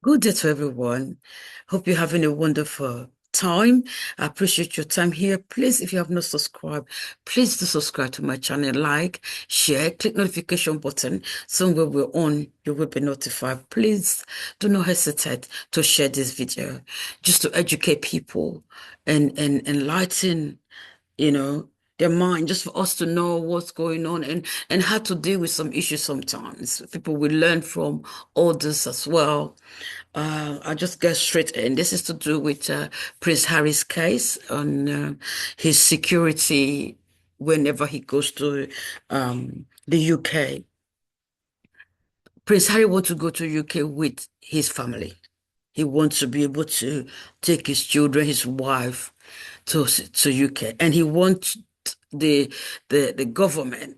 Good day to everyone. Hope you're having a wonderful time. I appreciate your time here. Please, if you have not subscribed, please do subscribe to my channel, like, share, click notification button. So when we're on, you will be notified. Please do not hesitate to share this video just to educate people and enlighten, you know, their mind, just for us to know what's going on and how to deal with some issues sometimes. People will learn from others as well. I'll just get straight in. This is to do with Prince Harry's case on his security whenever he goes to the UK. Prince Harry wants to go to UK with his family. He wants to be able to take his children, his wife to UK, and he wants the the government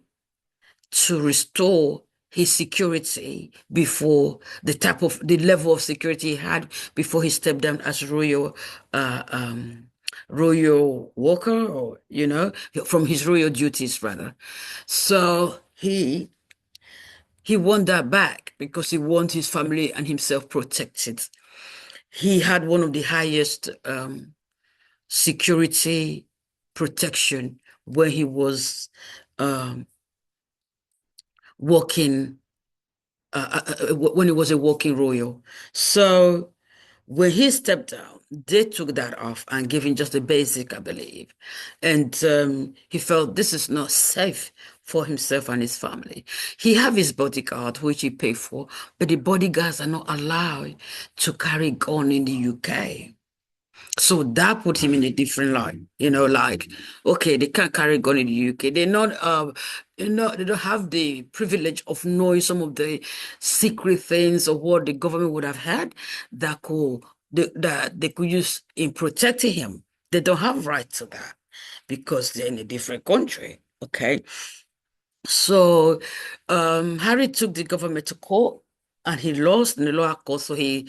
to restore his security before the level of security he had before he stepped down as royal worker, or from his royal duties rather. So he won that back because he wants his family and himself protected. He had one of the highest security protection when he was um, working when he was a working royal. So when he stepped down, they took that off and gave him just the basic, I believe. And he felt this is not safe for himself and his family. He have his bodyguard, which he paid for, but the bodyguards are not allowed to carry gun in the UK. So that put him in a different light, like, okay, they can't carry gun in the UK. They don't have the privilege of knowing some of the secret things of what the government would have had that they could use in protecting him. They don't have right to that because they're in a different country. Okay. So Harry took the government to court and he lost in the lower court. So he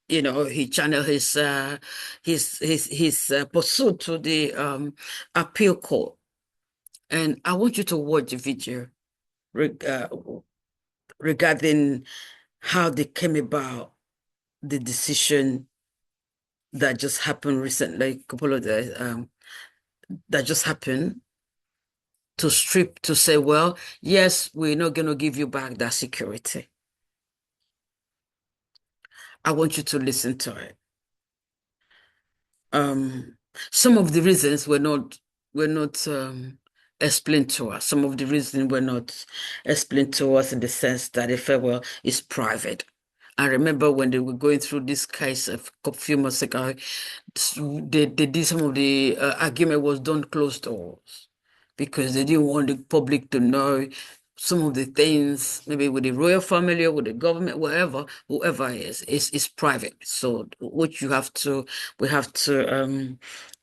channeled his pursuit to the appeal court. And I want you to watch the video reg regarding how they came about the decision that just happened recently, a couple of days, that just happened to say, well, yes, we're not going to give you back that security. I want you to listen to it. Some of the reasons were not explained to us. Some of the reasons were not explained to us in the sense that they felt, well, it's private. I remember when they were going through this case a few months ago, they did some of the argument was done closed doors because they didn't want the public to know some of the things, maybe with the royal family or with the government, whoever it is private. So what we have to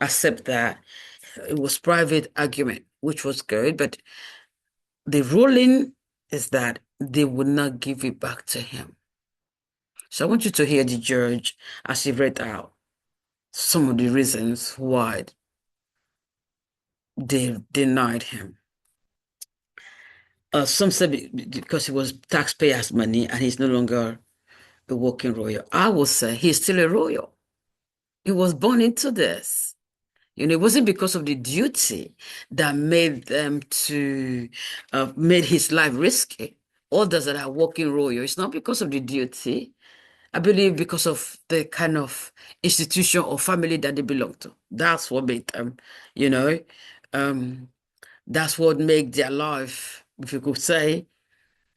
accept that it was private argument, which was good, but the ruling is that they would not give it back to him. So I want you to hear the judge as he read out some of the reasons why they denied him. Some said because it was taxpayers' money and he's no longer a working royal. I will say he's still a royal. He was born into this. It wasn't because of the duty that made them to made his life risky. Others that are working royal, it's not because of the duty. I believe because of the kind of institution or family that they belong to. That's what made them, you know, um, that's what made their life, if you could say,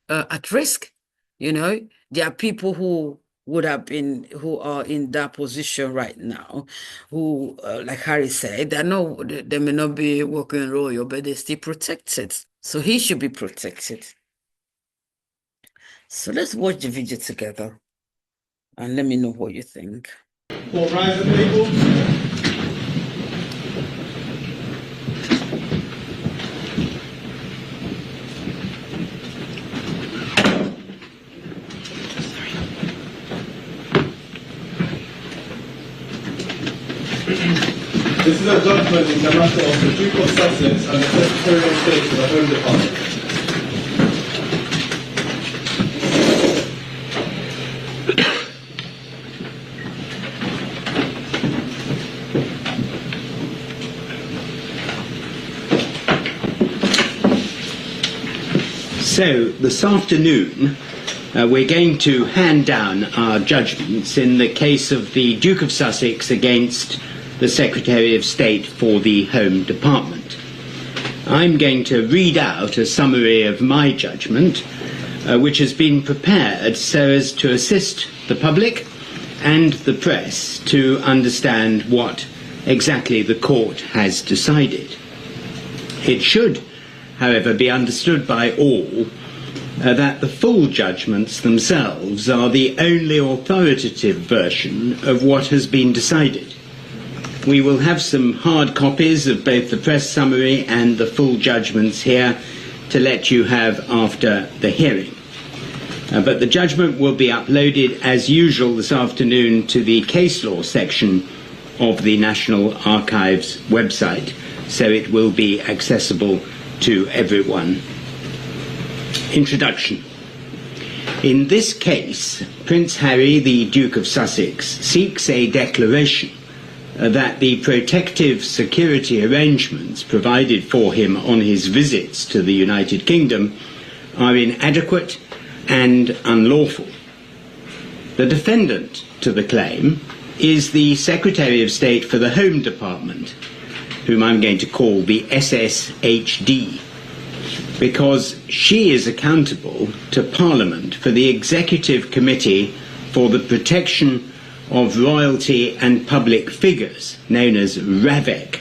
at risk. There are people who are in that position right now, who, like Harry said, they may not be working royal, but they're still protected. So he should be protected. So let's watch the video together and let me know what you think. All rise, people. This is a judgment in the matter of the Duke of Sussex and the Secretary of State for the Home Department. So, this afternoon, we're going to hand down our judgments in the case of the Duke of Sussex against the Secretary of State for the Home Department. I'm going to read out a summary of my judgment, which has been prepared so as to assist the public and the press to understand what exactly the court has decided. It should, however, be understood by all that the full judgments themselves are the only authoritative version of what has been decided. We will have some hard copies of both the press summary and the full judgments here to let you have after the hearing. But the judgment will be uploaded as usual this afternoon to the case law section of the National Archives website, so it will be accessible to everyone. Introduction. In this case, Prince Harry, the Duke of Sussex, seeks a declaration that the protective security arrangements provided for him on his visits to the United Kingdom are inadequate and unlawful. The defendant to the claim is the Secretary of State for the Home Department, whom I'm going to call the SSHD, because she is accountable to Parliament for the Executive Committee for the Protection of Royalty and Public Figures, known as RAVEC,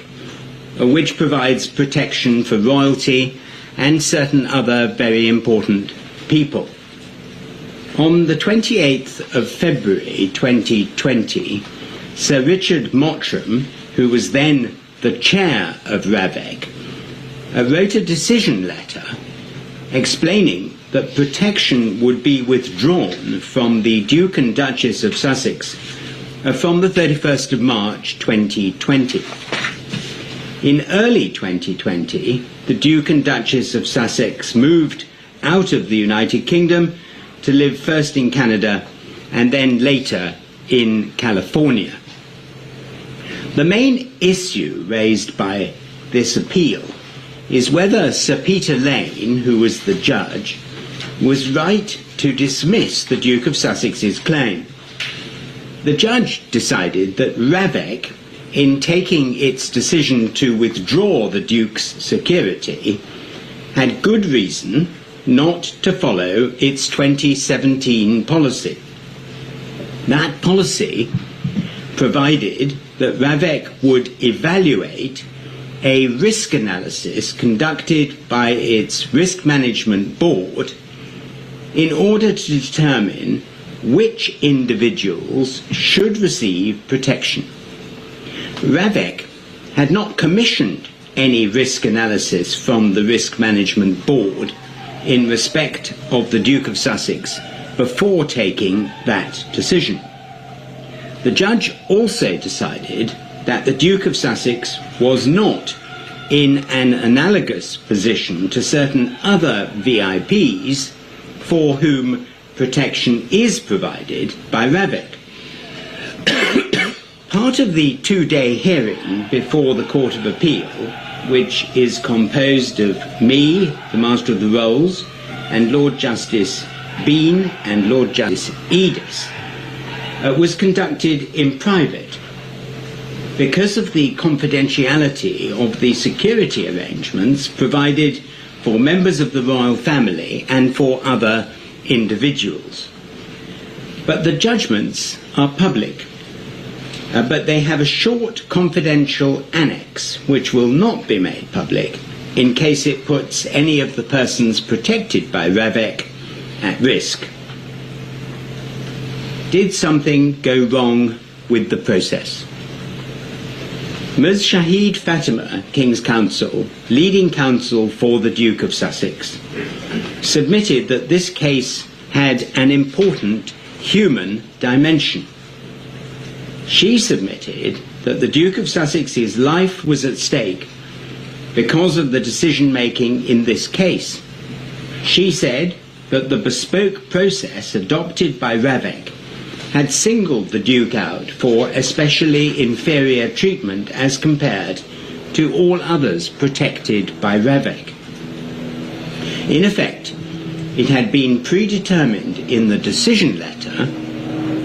which provides protection for royalty and certain other very important people. On the 28th of February 2020, Sir Richard Mottram, who was then the chair of RAVEC, wrote a decision letter explaining that protection would be withdrawn from the Duke and Duchess of Sussex from the 31st of March 2020. In early 2020, the Duke and Duchess of Sussex moved out of the United Kingdom to live first in Canada and then later in California. The main issue raised by this appeal is whether Sir Peter Lane, who was the judge, was right to dismiss the Duke of Sussex's claim. The judge decided that RAVEC, in taking its decision to withdraw the Duke's security, had good reason not to follow its 2017 policy. That policy provided that RAVEC would evaluate a risk analysis conducted by its Risk Management Board in order to determine which individuals should receive protection. RAVEC had not commissioned any risk analysis from the Risk Management Board in respect of the Duke of Sussex before taking that decision. The judge also decided that the Duke of Sussex was not in an analogous position to certain other VIPs for whom protection is provided by RAVEC. Part of the two-day hearing before the Court of Appeal, which is composed of me, the Master of the Rolls, and Lord Justice Bean and Lord Justice Edis, was conducted in private because of the confidentiality of the security arrangements provided for members of the royal family and for other individuals. But the judgments are public, but they have a short confidential annex which will not be made public in case it puts any of the persons protected by RAVEC at risk. Did something go wrong with the process? Ms. Shahid Fatima, King's Counsel, leading counsel for the Duke of Sussex, submitted that this case had an important human dimension. She submitted that the Duke of Sussex's life was at stake because of the decision-making in this case. She said that the bespoke process adopted by RAVEC had singled the Duke out for especially inferior treatment as compared to all others protected by RAVEC. In effect, it had been predetermined in the decision letter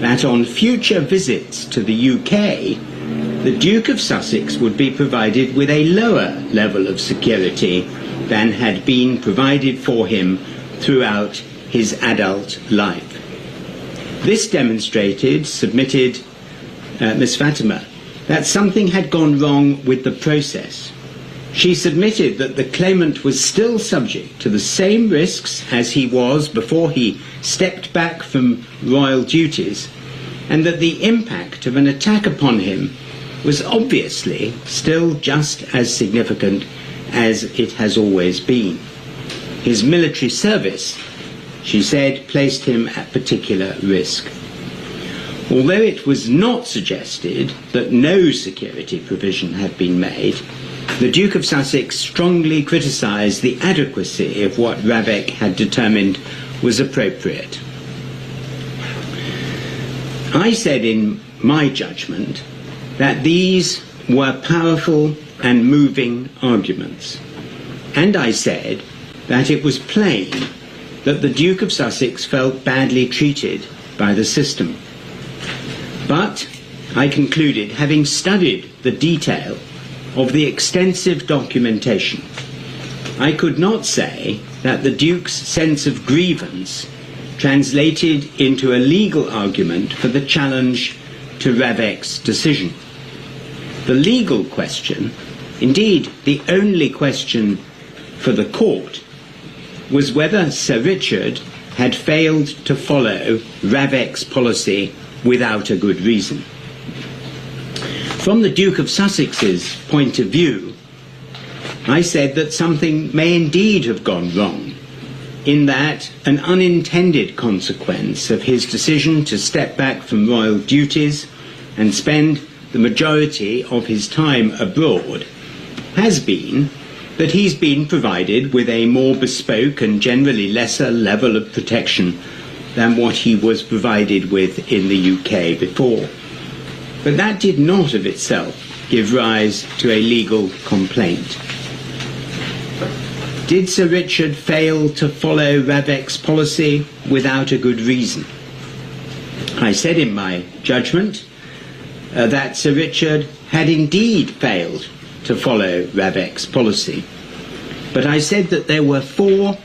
that on future visits to the UK, the Duke of Sussex would be provided with a lower level of security than had been provided for him throughout his adult life. This demonstrated, submitted Miss Fatima, that something had gone wrong with the process. She submitted that the claimant was still subject to the same risks as he was before he stepped back from royal duties, and that the impact of an attack upon him was obviously still just as significant as it has always been. His military service, she said, placed him at particular risk. Although it was not suggested that no security provision had been made, the Duke of Sussex strongly criticised the adequacy of what Ravek had determined was appropriate. I said in my judgment that these were powerful and moving arguments, and I said that it was plain that the Duke of Sussex felt badly treated by the system. But I concluded, having studied the detail of the extensive documentation, I could not say that the Duke's sense of grievance translated into a legal argument for the challenge to Ravek's decision. The legal question, indeed the only question for the court, was whether Sir Richard had failed to follow Ravek's policy without a good reason. From the Duke of Sussex's point of view, I said that something may indeed have gone wrong, in that an unintended consequence of his decision to step back from royal duties and spend the majority of his time abroad has been that he's been provided with a more bespoke and generally lesser level of protection than what he was provided with in the UK before. But that did not of itself give rise to a legal complaint. Did Sir Richard fail to follow Ravek's policy without a good reason? I said in my judgment that Sir Richard had indeed failed to follow Ravek's policy. But I said that there were four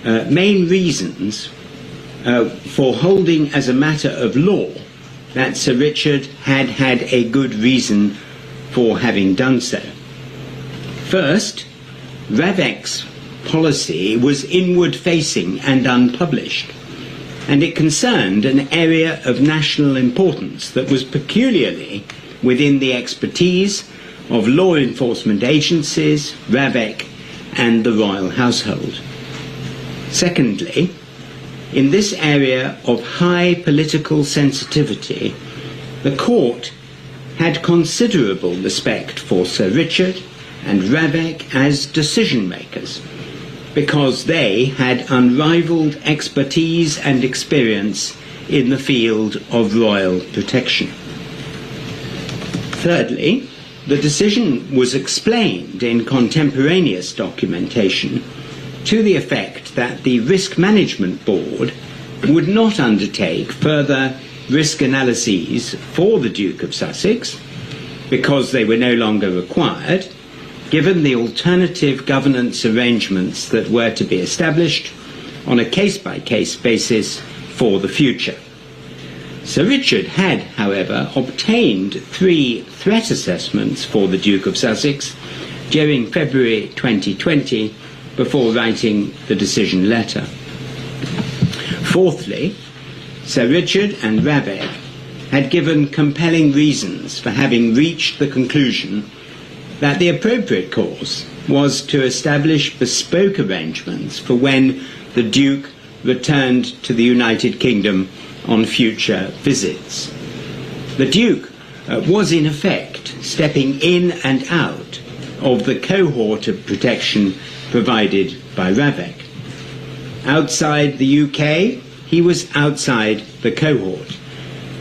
main reasons for holding as a matter of law that Sir Richard had had a good reason for having done so. First, Ravek's policy was inward-facing and unpublished, and it concerned an area of national importance that was peculiarly within the expertise of law enforcement agencies, Ravek, and the royal household. Secondly, in this area of high political sensitivity, the court had considerable respect for Sir Richard and Ravek as decision makers, because they had unrivaled expertise and experience in the field of royal protection. Thirdly, the decision was explained in contemporaneous documentation to the effect that the Risk Management Board would not undertake further risk analyses for the Duke of Sussex because they were no longer required, given the alternative governance arrangements that were to be established on a case-by-case basis for the future. Sir Richard had, however, obtained 3 threat assessments for the Duke of Sussex during February 2020 before writing the decision letter. Fourthly, Sir Richard and Ravek had given compelling reasons for having reached the conclusion that the appropriate course was to establish bespoke arrangements for when the Duke returned to the United Kingdom on future visits. The Duke was in effect stepping in and out of the cohort of protection provided by Ravek. Outside the UK, he was outside the cohort,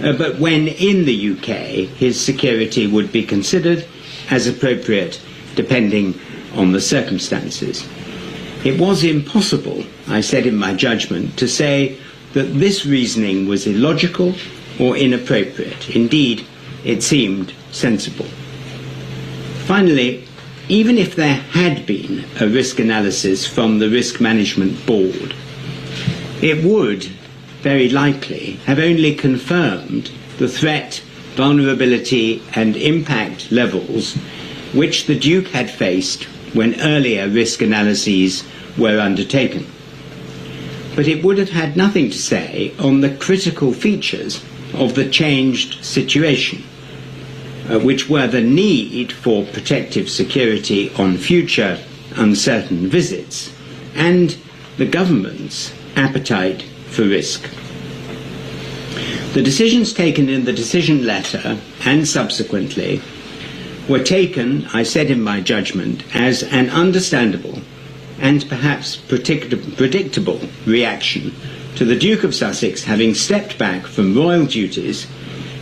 but when in the UK, his security would be considered as appropriate depending on the circumstances. It was impossible, I said in my judgment, to say that this reasoning was illogical or inappropriate. Indeed, it seemed sensible. Finally, even if there had been a risk analysis from the Risk Management Board, it would, very likely, have only confirmed the threat, vulnerability and impact levels which the Duke had faced when earlier risk analyses were undertaken. But it would have had nothing to say on the critical features of the changed situation, which were the need for protective security on future uncertain visits and the government's appetite for risk. The decisions taken in the decision letter and subsequently were taken, I said in my judgment, as an understandable and perhaps predictable reaction to the Duke of Sussex having stepped back from royal duties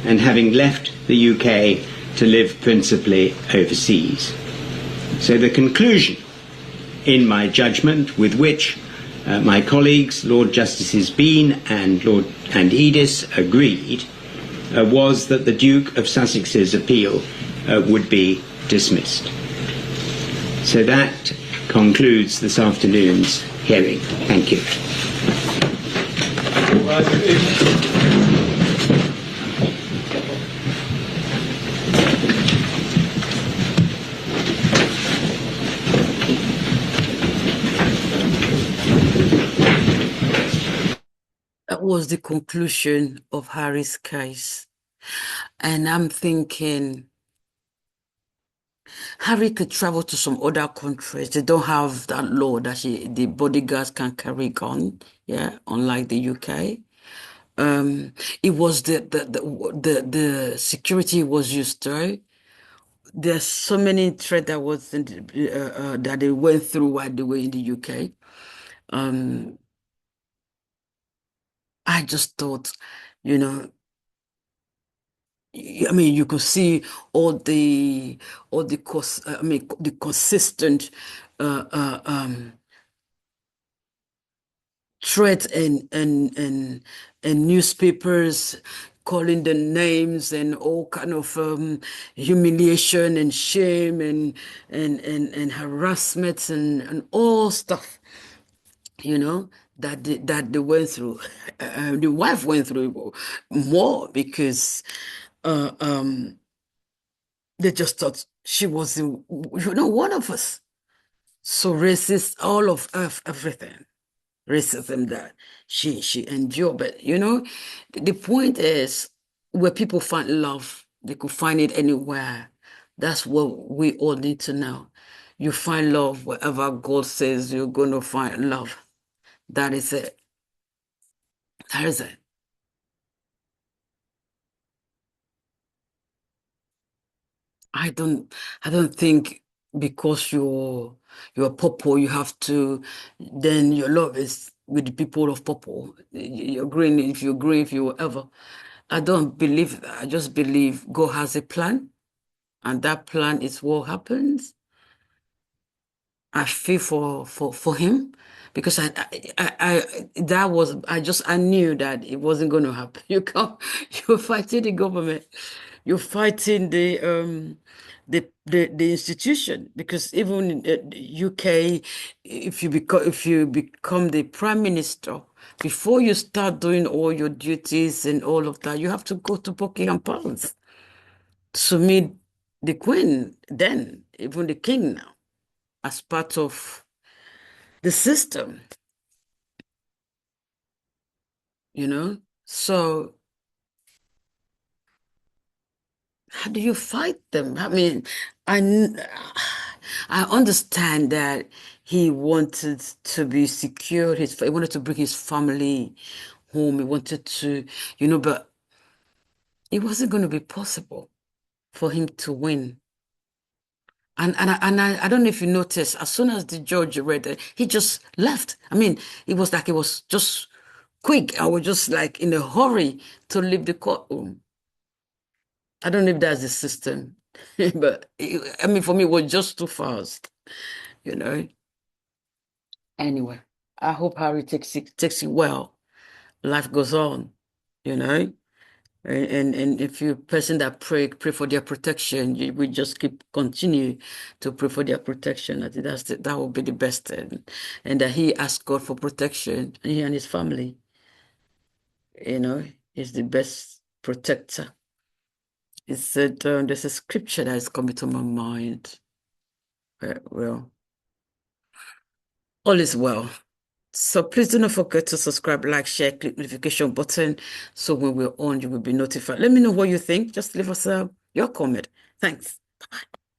and having left the UK to live principally overseas. So the conclusion, in my judgment, with which my colleagues, Lord Justices Bean and Edis, agreed, was that the Duke of Sussex's appeal would be dismissed. So that concludes this afternoon's hearing. Thank you. That was the conclusion of Harry's case. And I'm thinking, Harry could travel to some other countries. They don't have that law that the bodyguards can carry gun, yeah, unlike the UK. It was the security was used to. There's so many threats that was that they went through while they were in the UK. I just thought, you know, I mean, you could see the consistent uh, uh, um, threats and newspapers calling the names and all kind of humiliation and shame and harassment and all stuff, that they went through. The wife went through more because uh, um, they just thought she was, one of us. So racist, all of everything, racism that she endured. But the point is, where people find love, they could find it anywhere. That's what we all need to know. You find love wherever God says you're going to find love. That is it. That is it. I don't I don't think because you're Popo, you have to then your love is with the people of Popo. You're green if you agree, if you ever. I don't believe that. I just believe God has a plan, and that plan is what happens. I feel for him because I knew that it wasn't going to happen. You're fighting the government, you're fighting the institution because even in the UK, if you become the prime minister, before you start doing all your duties and all of that, you have to go to Buckingham Palace to meet the Queen, then even the King now, as part of the system, you know? So how do you fight them? I mean, I, kn- I understand that he wanted to be secure. He wanted to bring his family home. He wanted to, but it wasn't going to be possible for him to win. And I don't know if you noticed, as soon as the judge read it, he just left. I mean, it was just quick. I was just like in a hurry to leave the courtroom. I don't know if that's the system, but I mean, for me, it was just too fast, you know. Anyway, I hope Harry takes it well. Life goes on, you know. And if you're a person that pray for their protection, we just continue to pray for their protection. I think that would be the best thing. And that he asked God for protection, he and his family, you know, is the best protector. He said, there's a scripture that is coming to my mind. Well, all is well. So please do not forget to subscribe, like, share, click notification button. So when we're on, you will be notified. Let me know what you think. Just leave us your comment. Thanks. Bye.